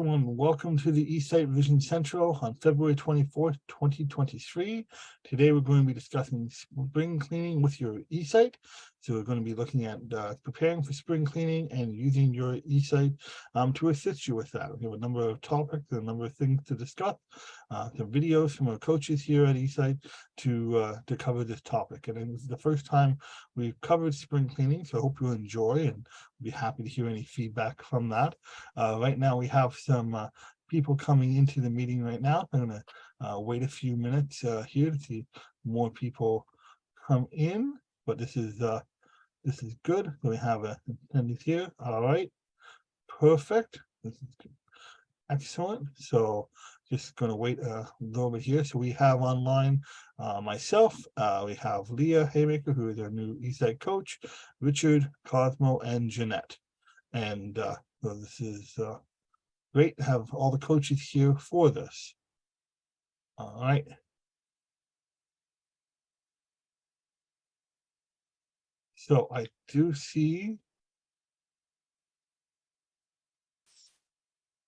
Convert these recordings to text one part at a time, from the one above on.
everyone. Welcome to the eSight Vision Central on February 24th, 2023. Today, we're going to be discussing spring cleaning with your eSight. So we're going to be looking at preparing for spring cleaning and using your eSight to assist you with that. We have a number of topics and a number of things to discuss. Some videos from our coaches here at eSight to cover this topic. And this is the first time we've covered spring cleaning, so I hope you'll enjoy and be happy to hear any feedback from that. Right now, we have some people coming into the meeting right now. I'm going to wait a few minutes here to see more people come in, but this is good. We have attendees here. All right, perfect. This is good. Excellent. So just going to wait a little bit here. So we have online myself, we have Leah Haymaker, who is our new eSight coach, Richard, Cosmo, and Jeanette. And so this is great to have all the coaches here for this. All right. So I do see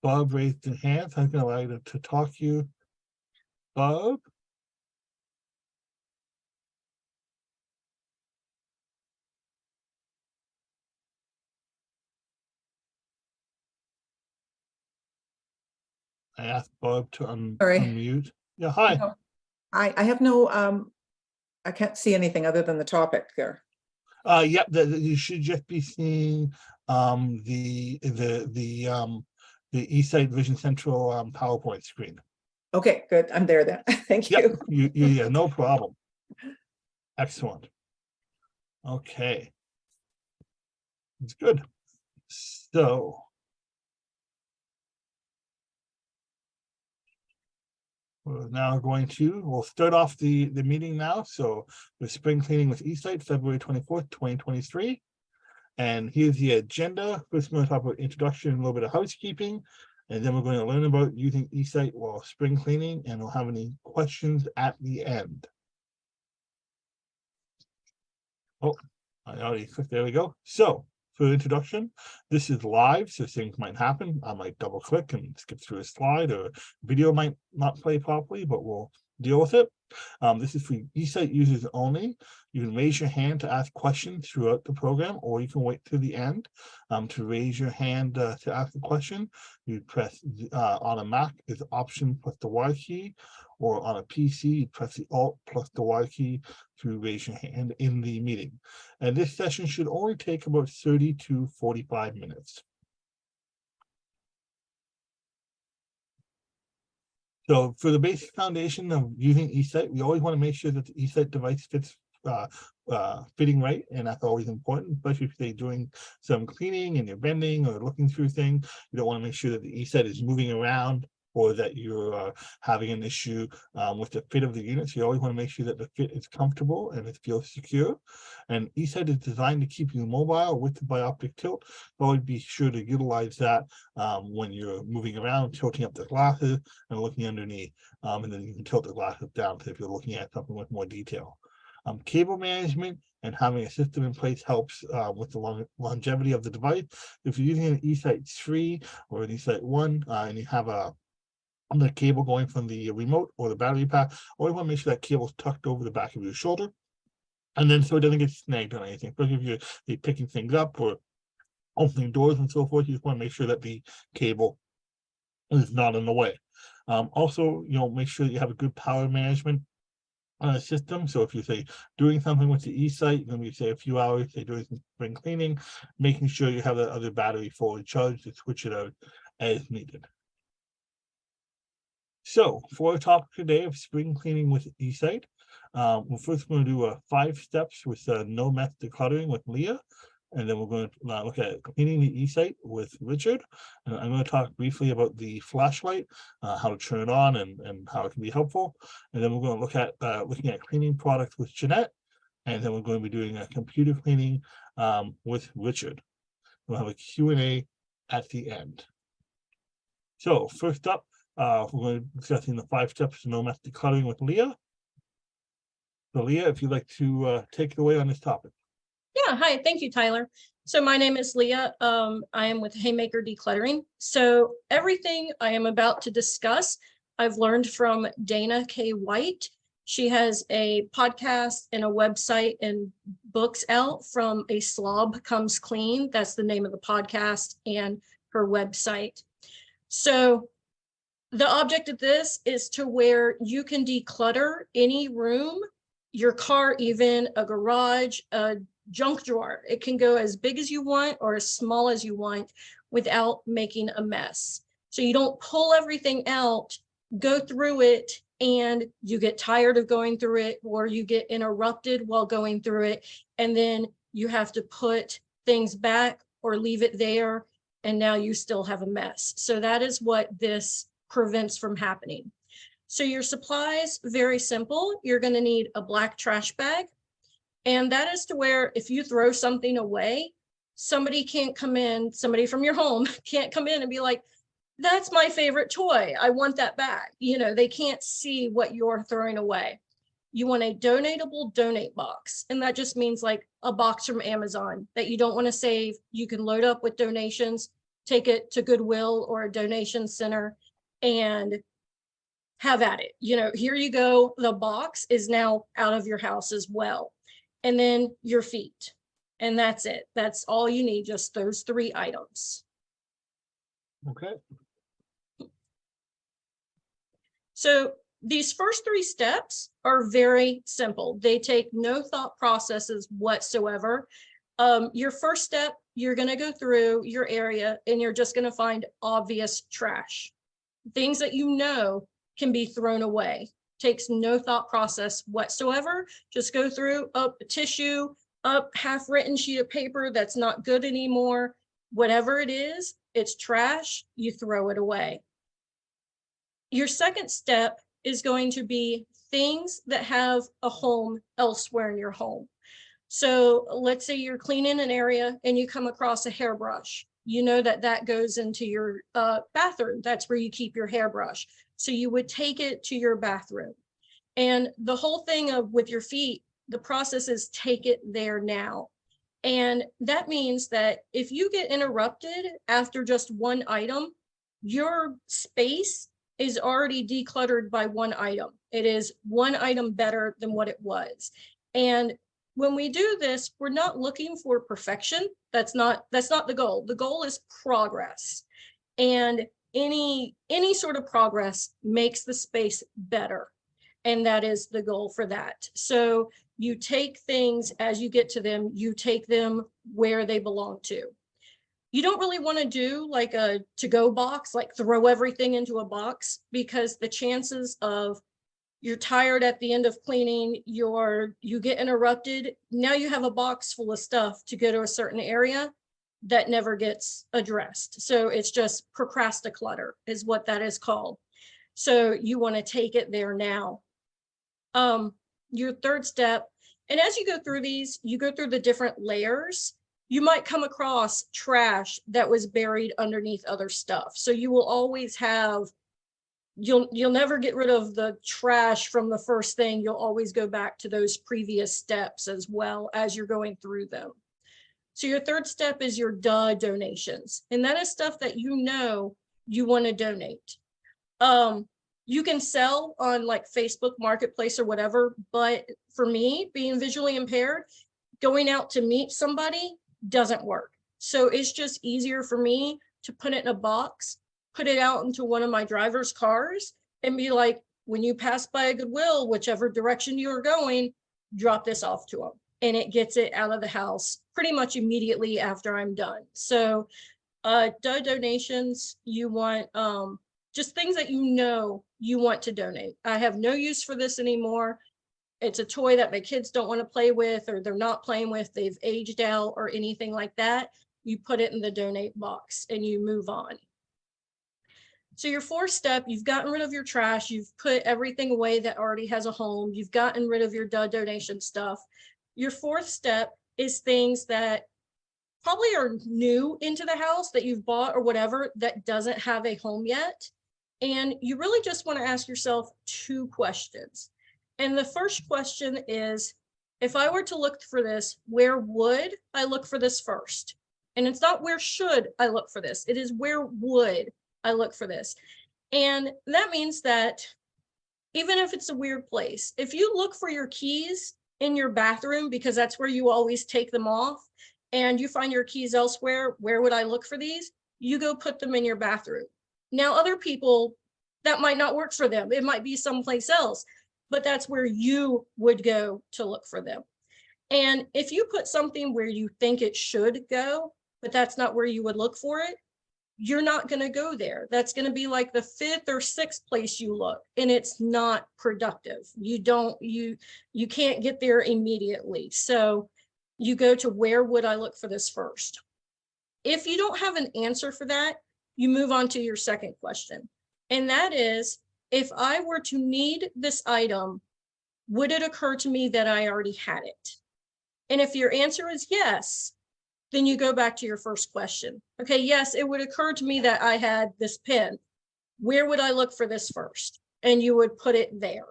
Bob raised his hand. I'm going to allow you to talk to you, Bob. I asked Bob to unmute. Yeah, hi. No, I have no, I can't see anything other than the topic there. Yep, you should just be seeing the eSight Vision Central PowerPoint screen. Okay, good. I'm there then. Thank Yep, you. yeah, no problem. Excellent. Okay. It's good. So we'll start off the meeting now. So the spring cleaning with eSight, February 24th, 2023. And here's the agenda. First, we're going to talk about introduction and a little bit of housekeeping. And then we're going to learn about using eSight while spring cleaning, and we'll have any questions at the end. Oh, I already clicked, there we go. So for the introduction, this is live, so things might happen. I might double click and skip through a slide, or video might not play properly, but we'll deal with it. This is for eSight users only. You can raise your hand to ask questions throughout the program, or you can wait till the end to raise your hand to ask the question. You press on a Mac is Option plus the Y key, or on a PC, you press the Alt plus the Y key to raise your hand in the meeting. And this session should only take about 30 to 45 minutes. So for the basic foundation of using eSight, we always want to make sure that the eSight device fits fitting right, and that's always important, especially if you're doing some cleaning and you're bending or looking through things. You don't want to make sure that the eSight is moving around, or that you're having an issue with the fit of the unit. So you always want to make sure that the fit is comfortable and it feels secure. And eSight is designed to keep you mobile with the bioptic tilt. Always be sure to utilize that when you're moving around, tilting up the glasses and looking underneath. And then you can tilt the glasses down if you're looking at something with more detail. Cable management and having a system in place helps with the longevity of the device. If you're using an eSight 3 or an eSight 1 and you have the cable going from the remote or the battery pack, always want to make sure that cable is tucked over the back of your shoulder, and then so it doesn't get snagged on anything. Especially if you're picking things up or opening doors and so forth, you just want to make sure that the cable is not in the way. Also, make sure that you have a good power management system. So if you say doing something with the eSight, then we say a few hours, say doing some spring cleaning, making sure you have that other battery fully charged to switch it out as needed. So for our topic today of spring cleaning with eSight, we're first going to do 5 steps with no mess decluttering with Leah, and then we're going to look at cleaning the eSight with Richard. And I'm going to talk briefly about the flashlight, how to turn it on and how it can be helpful. And then we're going to look at looking at cleaning products with Jeanette, and then we're going to be doing a computer cleaning with Richard. We'll have a Q&A at the end. So first up, we're going to be discussing the 5 steps to no mess decluttering with Leah. So Leah, if you'd like to take it away on this topic. Yeah, hi, thank you, Tyler. So my name is Leah. I am with Haymaker Decluttering. So everything I am about to discuss, I've learned from Dana K. White. She has a podcast and a website and books out from A Slob Comes Clean. That's the name of the podcast and her website. So the object of this is to where you can declutter any room, your car, even a garage, a junk drawer. It can go as big as you want or as small as you want without making a mess. So you don't pull everything out, go through it, and you get tired of going through it, or you get interrupted while going through it, and then you have to put things back or leave it there, and now you still have a mess. So that is what this prevents from happening. So your supplies, very simple. You're going to need a black trash bag. And that is to where if you throw something away, somebody can't come in, somebody from your home can't come in and be like, that's my favorite toy, I want that back. You know, they can't see what you're throwing away. You want a donatable donate box. And that just means like a box from Amazon that you don't want to save. You can load up with donations, take it to Goodwill or a donation center and have at it. You know, here you go. The box is now out of your house as well. And then your feet. And that's it. That's all you need, just those 3 items. Okay. So these first 3 steps are very simple. They take no thought processes whatsoever. Your first step, you're going to go through your area and you're just going to find obvious trash. Things that you know can be thrown away. Takes no thought process whatsoever. Just go through up a tissue, up half-written sheet of paper that's not good anymore. Whatever it is, it's trash, you throw it away. Your second step is going to be things that have a home elsewhere in your home. So let's say you're cleaning an area and you come across a hairbrush. You know that that goes into your bathroom. That's where you keep your hairbrush. So you would take it to your bathroom. And the whole thing of with your feet, the process is take it there now. And that means that if you get interrupted after just one item, your space is already decluttered by one item. It is one item better than what it was. And when we do this, we're not looking for perfection. That's not the goal. The goal is progress. And any sort of progress makes the space better. And that is the goal for that. So you take things as you get to them, you take them where they belong to. You don't really want to do like a to-go box, like throw everything into a box, because the chances of you're tired at the end of cleaning, you get interrupted. Now you have a box full of stuff to go to a certain area that never gets addressed. So it's just procrasticlutter is what that is called. So you want to take it there now. Your third step, and as you go through these, you go through the different layers. You might come across trash that was buried underneath other stuff. So you will always have, you'll never get rid of the trash from the first thing. You'll always go back to those previous steps as well as you're going through them. So your third step is your donations. And that is stuff that you know you want to donate. You can sell on like Facebook Marketplace or whatever, but for me, being visually impaired, going out to meet somebody doesn't work. So it's just easier for me to put it in a box, put it out into one of my driver's cars and be like, when you pass by a Goodwill, whichever direction you are going, drop this off to them. And it gets it out of the house pretty much immediately after I'm done. So donations, you want just things that you know you want to donate. I have no use for this anymore. It's a toy that my kids don't want to play with, or they're not playing with, they've aged out or anything like that. You put it in the donate box and you move on. So your fourth step, you've gotten rid of your trash. You've put everything away that already has a home. You've gotten rid of your donation stuff. Your fourth step is things that probably are new into the house that you've bought or whatever that doesn't have a home yet. And you really just want to ask yourself 2 questions. And the first question is if I were to look for this, where would I look for this first? And it's not where should I look for this, it is where would I look for this. And that means that even if it's a weird place, if you look for your keys in your bathroom, because that's where you always take them off, and you find your keys elsewhere, where would I look for these? You go put them in your bathroom. Now, other people, that might not work for them. It might be someplace else, but that's where you would go to look for them. And if you put something where you think it should go, but that's not where you would look for it, you're not going to go there. That's going to be like the 5th or 6th place you look, and it's not productive. You can't get there immediately. So you go to where would I look for this first? If you don't have an answer for that, you move on to your second question. And that is, if I were to need this item, would it occur to me that I already had it? And if your answer is yes, then you go back to your first question. Okay, yes, it would occur to me that I had this pen. Where would I look for this first? And you would put it there.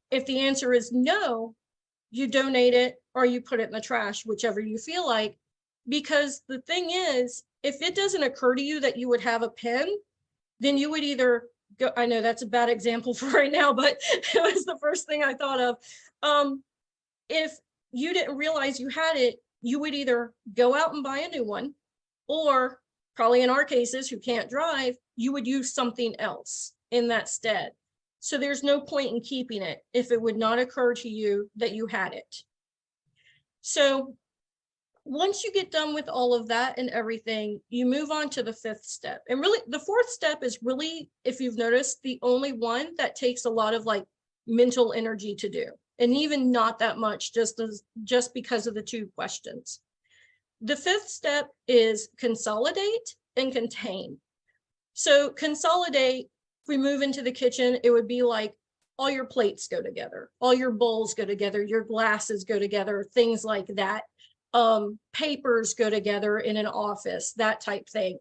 If the answer is no, you donate it or you put it in the trash, whichever you feel like. Because the thing is, if it doesn't occur to you that you would have a pen, then you would either go, I know that's a bad example for right now, but it was the first thing I thought of. If you didn't realize you had it, you would either go out and buy a new one, or probably in our cases who can't drive, you would use something else in that stead. So there's no point in keeping it if it would not occur to you that you had it. So once you get done with all of that and everything, you move on to the 5th step. And really the 4th step is really, if you've noticed, the only one that takes a lot of like mental energy to do. And even not that much, just because of the 2 questions. The 5th step is consolidate and contain. So consolidate, if we move into the kitchen, it would be like all your plates go together, all your bowls go together, your glasses go together, things like that. Papers go together in an office, that type thing.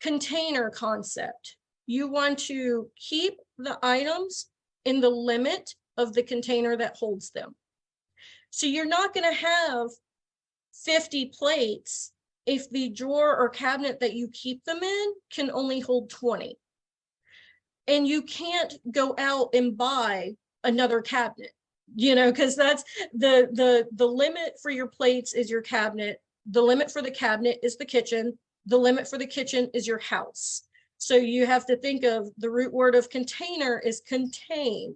Container concept. You want to keep the items in the limit of the container that holds them. So you're not going to have 50 plates if the drawer or cabinet that you keep them in can only hold 20. And you can't go out and buy another cabinet, because that's the limit for your plates is your cabinet. The limit for the cabinet is the kitchen. The limit for the kitchen is your house. So you have to think of the root word of container is contain.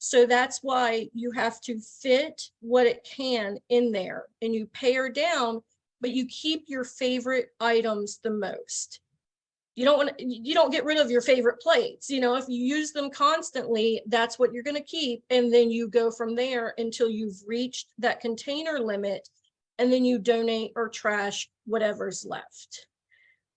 So that's why you have to fit what it can in there, and you pare down, but you keep your favorite items the most. You don't get rid of your favorite plates. If you use them constantly, that's what you're going to keep. And then you go from there until you've reached that container limit, and then you donate or trash whatever's left.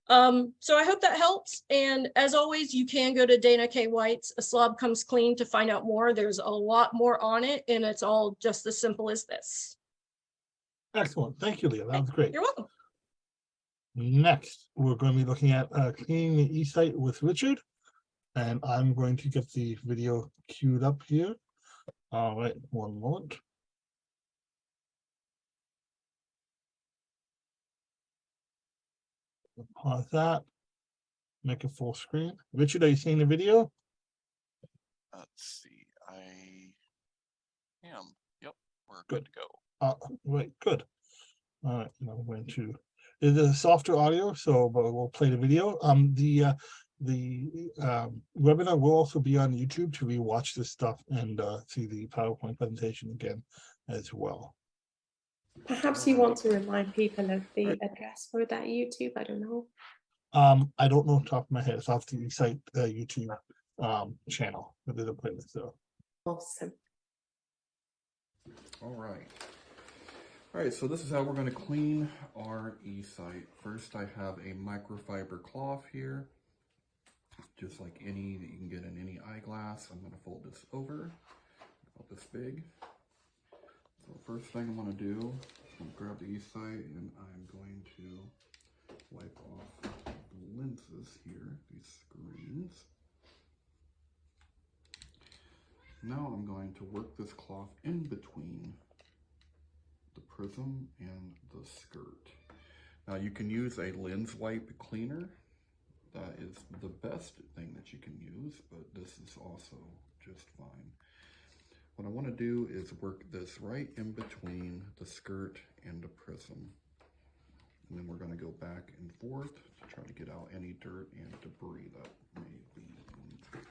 So I hope that helps. And as always, you can go to Dana K. White's A Slob Comes Clean to find out more. There's a lot more on it, and it's all just as simple as this. Excellent. Thank you, Leah. That was great. You're welcome. Next, we're going to be looking at cleaning the eSight with Richard. And I'm going to get the video queued up here. All right, one moment. Pause that. Make it full screen. Richard, are you seeing the video? Let's see. I am. Yep, we're good to go. Right, good. All right, I'm going to. It is a softer audio, so but we'll play the video. The webinar will also be on YouTube to rewatch this stuff and see the PowerPoint presentation again as well. Perhaps you want to remind people of the address for that YouTube. I don't know. I don't know off the top of my head. It's off the eSight YouTube channel. There's a playlist though. Awesome. All right, so this is how we're going to clean our eSight. First, I have a microfiber cloth here, just like any that you can get in any eyeglass. I'm going to fold this over, about this big. So first thing I'm going to do is I'm going to grab the eSight and I'm going to wipe off the lenses here, these screens. Now I'm going to work this cloth in between prism and the skirt. Now you can use a lens wipe cleaner. That is the best thing that you can use, but this is also just fine. What I want to do is work this right in between the skirt and the prism. And then we're going to go back and forth to try to get out any dirt and debris that may be in there.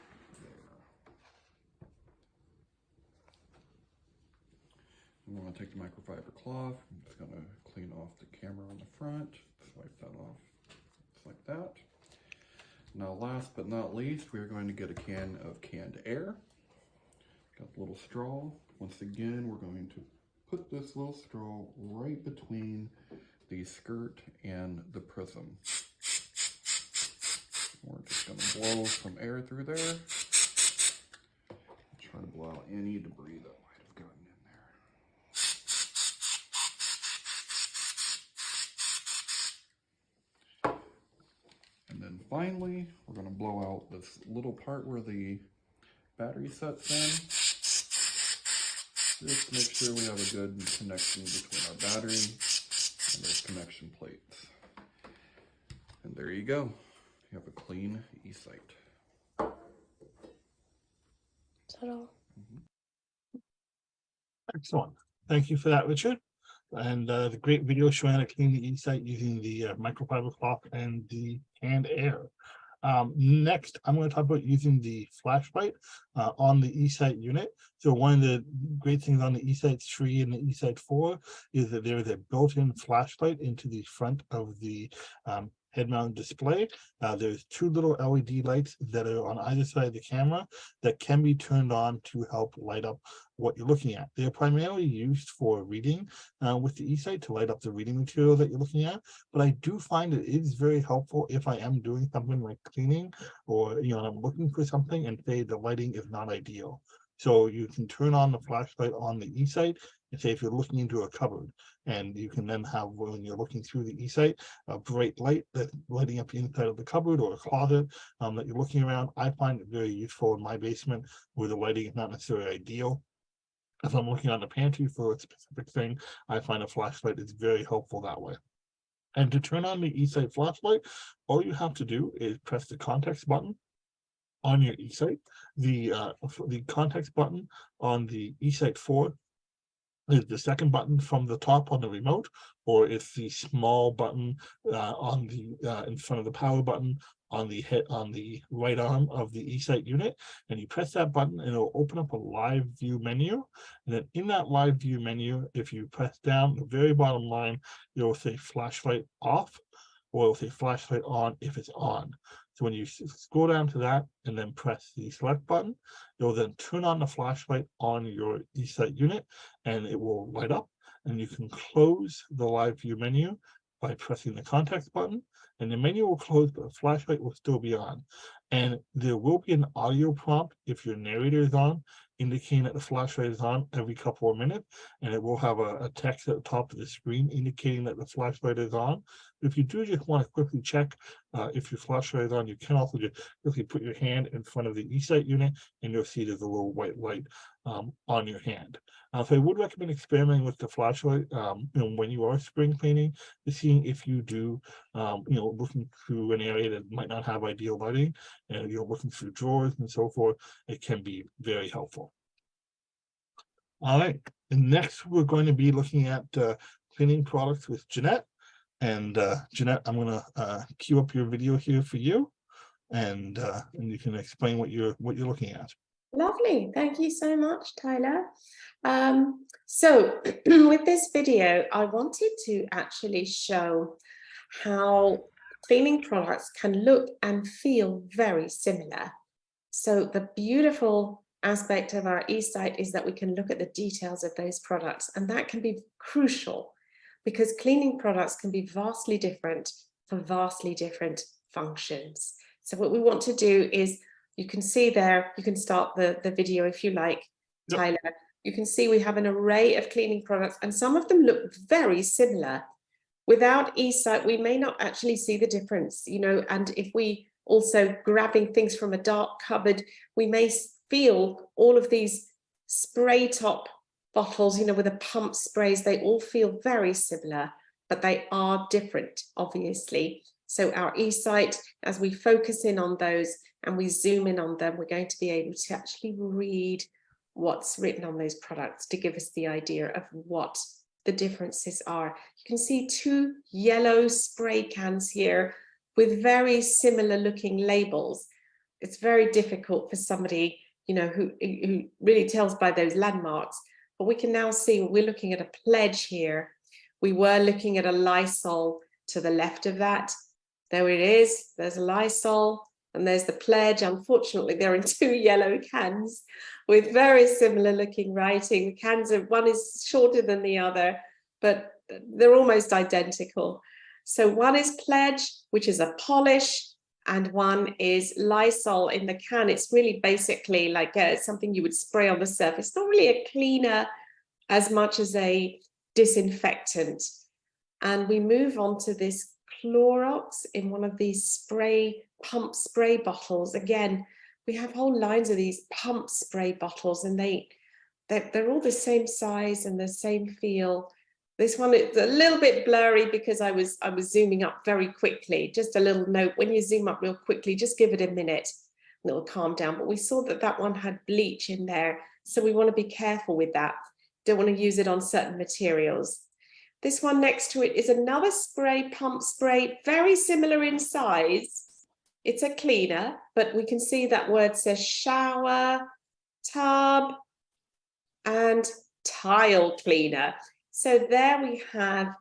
I'm going to take the microfiber cloth. I'm just going to clean off the camera on the front, swipe that off just like that. Now last but not least, we're going to get a can of canned air. Got the little straw. Once again, we're going to put this little straw right between the skirt and the prism. We're just going to blow some air through there. Try to blow out any debris that might have gotten in there. And then finally, we're going to blow out this little part where the battery sets in. Just to make sure we have a good connection between our battery and those connection plates. And there you go. You have a clean eSight. Excellent. Thank you for that, Richard. And the great video showing how to clean the eSight using the microfiber cloth and the canned air. Next, I'm going to talk about using the flashlight on the eSight unit. So one of the great things on the eSight 3 and the eSight 4 is that there is a built-in flashlight into the front of the head-mounted display. There's two little LED lights that are on either side of the camera that can be turned on to help light up what you're looking at. They're primarily used for reading with the eSight to light up the reading material that you're looking at, but I do find it is very helpful if I am doing something like cleaning, or I'm looking for something and say the lighting is not ideal. So you can turn on the flashlight on the eSight and say if you're looking into a cupboard, and you can then have, when you're looking through the eSight, a bright light that's lighting up the inside of the cupboard or a closet that you're looking around. I find it very useful in my basement where the lighting is not necessarily ideal. If I'm looking on the pantry for a specific thing, I find a flashlight is very helpful that way. And to turn on the eSight flashlight, all you have to do is press the context button on your eSight. The context button on the eSight 4 is the second button from the top on the remote, or it's the small button on the in front of the power button on the right arm of the eSight unit, and you press that button and it'll open up a live view menu. And then in that live view menu, if you press down the very bottom line, it'll say flashlight off, or it'll say flashlight on if it's on. So when you scroll down to that and then press the select button, you'll then turn on the flashlight on your eSight unit and it will light up, and you can close the live view menu by pressing the context button, and the menu will close, but the flashlight will still be on. And there will be an audio prompt if your narrator is on, indicating that the flashlight is on every couple of minutes, and it will have a text at the top of the screen indicating that the flashlight is on. If you do just want to quickly check if your flashlight is on, you can also just quickly put your hand in front of the eSight unit and you'll see there's a little white light on your hand. So I would recommend experimenting with the flashlight when you are spring cleaning, to seeing if you do looking through an area that might not have ideal lighting, and you're looking through drawers and so forth. It can be very helpful. All right, and next we're going to be looking at cleaning products with Jeanette. And Jeanette, I'm going to queue up your video here for you, and you can explain what you're looking at. Lovely. Thank you so much, Tyler. So with this video, I wanted to actually show how cleaning products can look and feel very similar. So the beautiful aspect of our eSight is that we can look at the details of those products, and that can be crucial because cleaning products can be vastly different for vastly different functions. So what we want to do is, you can see there, you can start the video if you like, Yep. Tyler. You can see we have an array of cleaning products and some of them look very similar. Without eSight, we may not actually see the difference, and if we also grabbing things from a dark cupboard, we may feel all of these spray top bottles, you know, with the pump sprays, they all feel very similar, but they are different, obviously. So our eSight, as we focus in on those and we zoom in on them, we're going to be able to actually read what's written on those products to give us the idea of what the differences are. You can see 2 yellow spray cans here with very similar looking labels. It's very difficult for somebody, you know, who really tells by those landmarks. But we can now see we're looking at a pledge here. We were looking at a Lysol to the left of that. There it is. There's a Lysol and there's the pledge. Unfortunately, they're in 2 yellow cans with very similar looking writing. The cans are, one is shorter than the other, but they're almost identical. So one is pledge, which is a polish, and one is Lysol in the can. It's really basically like something you would spray on the surface. Not really a cleaner as much as a disinfectant. And we move on to this Clorox in one of these pump spray bottles. Again, we have whole lines of these pump spray bottles, and they're all the same size and the same feel. This one is a little bit blurry because I was zooming up very quickly. Just a little note, when you zoom up real quickly, just give it a minute and it'll calm down. But we saw that that one had bleach in there, so we want to be careful with that. Don't want to use it on certain materials. This one next to it is another spray, pump spray, very similar in size. It's a cleaner, but we can see that word says shower, tub, and tile cleaner. So there we have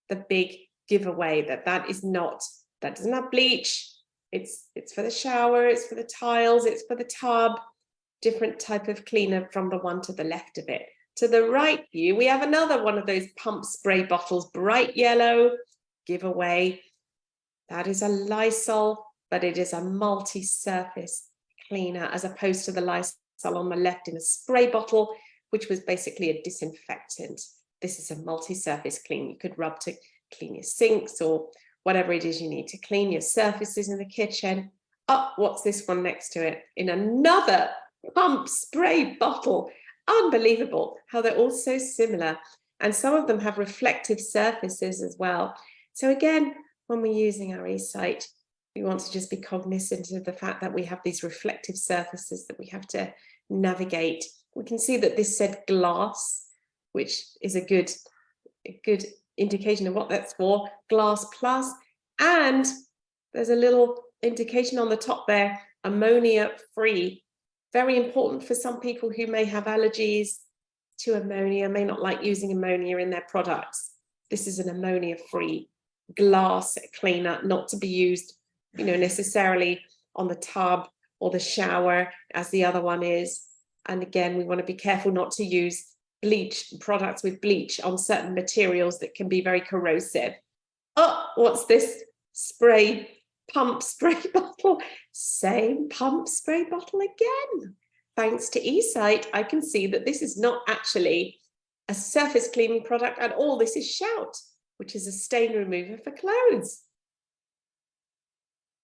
the big giveaway that that doesn't have bleach. It's for the shower, it's for the tiles, it's for the tub, different type of cleaner from the one to the left of it. To the right view, we have another one of those pump spray bottles, bright yellow, giveaway. That is a Lysol, but it is a multi-surface cleaner as opposed to the Lysol on the left in a spray bottle, which was basically a disinfectant. This is a multi-surface clean. You could rub to clean your sinks or whatever it is you need to clean your surfaces in the kitchen. Oh, what's this one next to it? In another pump spray bottle. Unbelievable how they're all so similar. And some of them have reflective surfaces as well. So again, when we're using our eSight, we want to just be cognizant of the fact that we have these reflective surfaces that we have to navigate. We can see that this said glass, which is a good indication of what that's for, glass plus, and there's a little indication on the top there, ammonia free. Very important for some people who may have allergies to ammonia, may not like using ammonia in their products. This is an ammonia free glass cleaner, not to be used, you know, necessarily on the tub or the shower as the other one is. And again, we want to be careful not to use bleach products with bleach on certain materials that can be very corrosive. Oh, what's this pump spray bottle? Same pump spray bottle again. Thanks to eSight, I can see that this is not actually a surface cleaning product at all. This is Shout, which is a stain remover for clothes.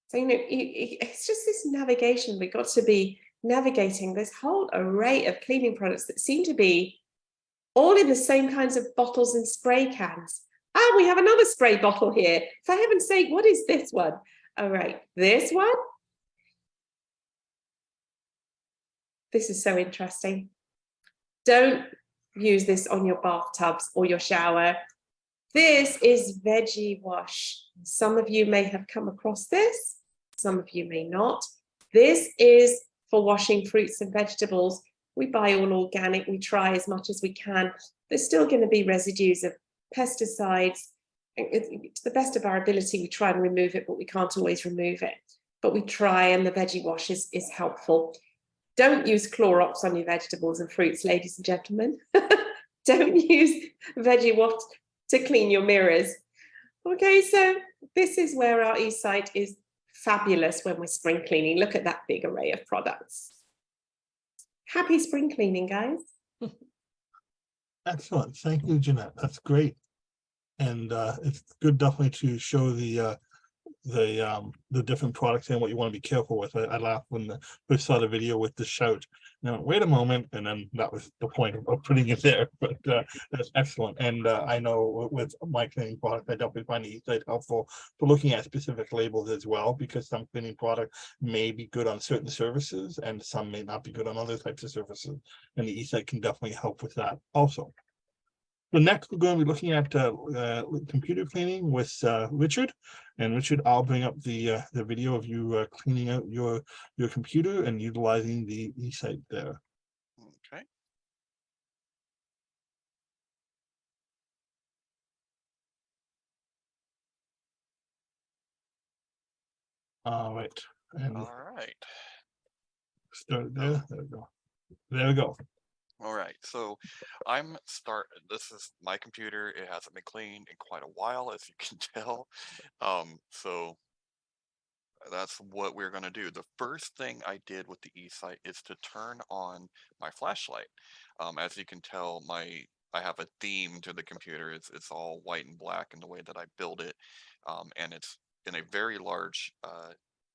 So, you know, it's just this navigation. We've got to be navigating this whole array of cleaning products that seem to be all in the same kinds of bottles and spray cans. Ah, we have another spray bottle here. For heaven's sake, what is this one? All right, this one. This is so interesting. Don't use this on your bathtubs or your shower. This is veggie wash. Some of you may have come across this. Some of you may not. This is for washing fruits and vegetables. We buy all organic. We try as much as we can. There's still going to be residues of pesticides. To the best of our ability, we try and remove it, but we can't always remove it. But we try, and the veggie wash is helpful. Don't use Clorox on your vegetables and fruits, ladies and gentlemen. Don't use veggie wash to clean your mirrors. Okay, so this is where our eSight is fabulous when we're spring cleaning. Look at that big array of products. Happy spring cleaning, guys. Excellent. Thank you, Jeanette. That's great. And it's good definitely to show the the different products and what you want to be careful with. I laughed when I first saw the video with the shout. Now, wait a moment, and then that was the point of putting it there. But that's excellent. And I know with my cleaning product, I definitely find the eSight helpful for looking at specific labels as well, because some cleaning product may be good on certain services and some may not be good on other types of services. And the eSight can definitely help with that also. So next, we're going to be looking at computer cleaning with Richard. And Richard, I'll bring up the video of you cleaning out your computer and utilizing the eSight there. Okay. All right, and All right. start there. There we go. There we go. All right, so this is my computer. It hasn't been cleaned in quite a while, as you can tell. So that's what we're gonna do. The first thing I did with the eSight is to turn on my flashlight. As you can tell, I have a theme to the computer. It's all white and black in the way that I build it. And it's in a very large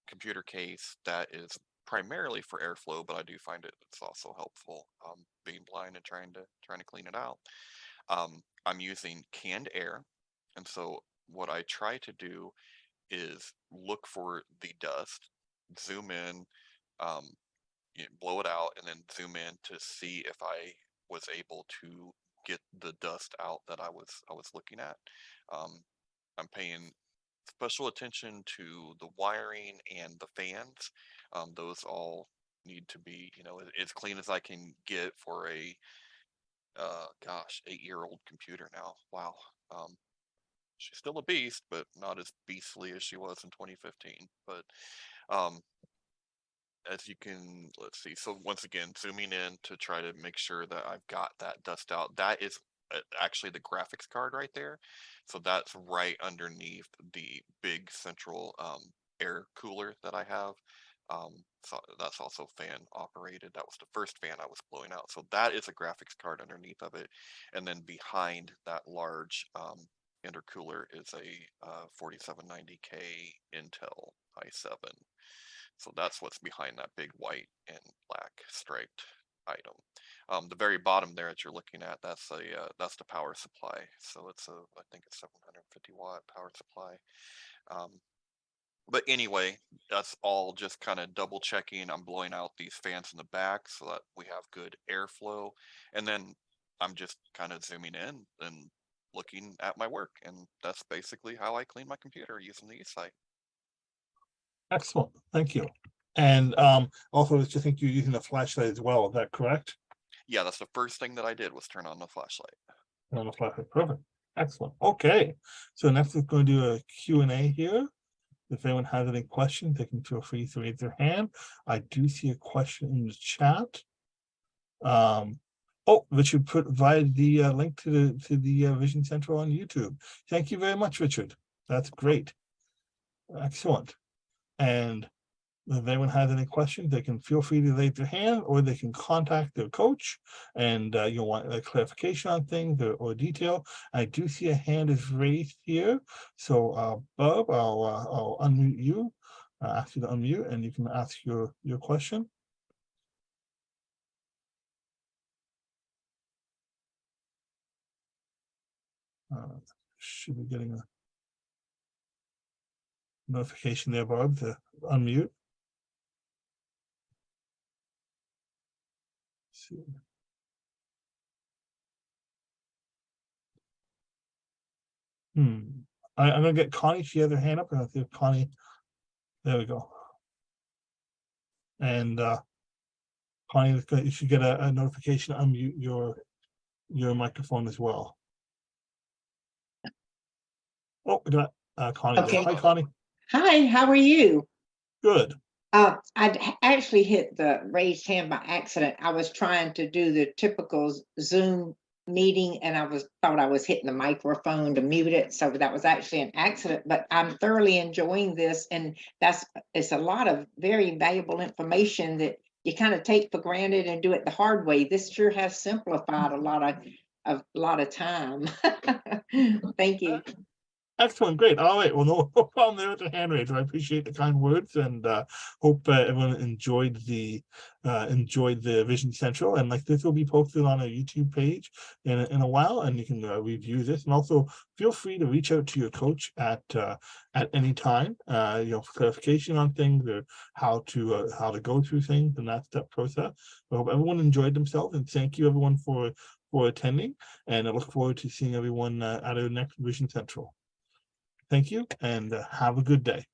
computer case that is primarily for airflow, but I do find it's also helpful being blind and trying to clean it out. I'm using canned air, and so what I try to do is look for the dust, zoom in, blow it out, and then zoom in to see if I was able to get the dust out that I was looking at. I'm paying special attention to the wiring and the fans. Those all need to be, as clean as I can get for a, gosh, 8-year-old computer now. Wow. She's still a beast, but not as beastly as she was in 2015. But as you can, let's see. So once again, zooming in to try to make sure that I've got that dust out. That is actually the graphics card right there. So that's right underneath the big central air cooler that I have. So that's also fan operated. That was the first fan I was blowing out. So that is a graphics card underneath of it. And then behind that large intercooler is a 4790K Intel i7. So that's what's behind that big white and black striped item. The very bottom there that you're looking at, that's the power supply. So it's I think it's 750 watt power supply. But anyway, that's all just kind of double checking. I'm blowing out these fans in the back so that we have good airflow. And then I'm just kind of zooming in and looking at my work. And that's basically how I clean my computer using the eSight. Excellent. Thank you. And also, I think you're using a flashlight as well. Is that correct? Yeah, that's the first thing that I did was turn on the flashlight. On the flashlight. Perfect. Excellent. Okay. So next we're going to do a Q&A here. If anyone has any questions, they can feel free to raise their hand. I do see a question in the chat. Richard provided the link to the Vision Central on YouTube. Thank you very much, Richard. That's great. Excellent. And if anyone has any questions, they can feel free to raise their hand, or they can contact their coach and you'll want a clarification on things or detail. I do see a hand is raised here. So Bob, I'll unmute you, ask you to unmute, and you can ask your question. Should be getting a notification there, Bob, to unmute. See. I'm gonna get Connie. She has her hand up, and I'll see if Connie. There we go. And Connie, you should get a notification to unmute your microphone as well. Oh, we got Connie. Okay. Hi, Connie. Hi, how are you? Good. I actually hit the raised hand by accident. I was trying to do the typical Zoom meeting, and thought I was hitting the microphone to mute it. So that was actually an accident, but I'm thoroughly enjoying this, and it's a lot of very valuable information that you kind of take for granted and do it the hard way. This sure has simplified a lot of time. Thank you. Excellent, great. All right, well, no problem there with the hand raise. I appreciate the kind words, and hope everyone enjoyed the Vision Central. And like, this will be posted on our YouTube page in a while, and you can review this. And also feel free to reach out to your coach at any time, for clarification on things, or how to go through things in that step process. I hope everyone enjoyed themselves, and thank you everyone for attending. And I look forward to seeing everyone at our next Vision Central. Thank you, and have a good day.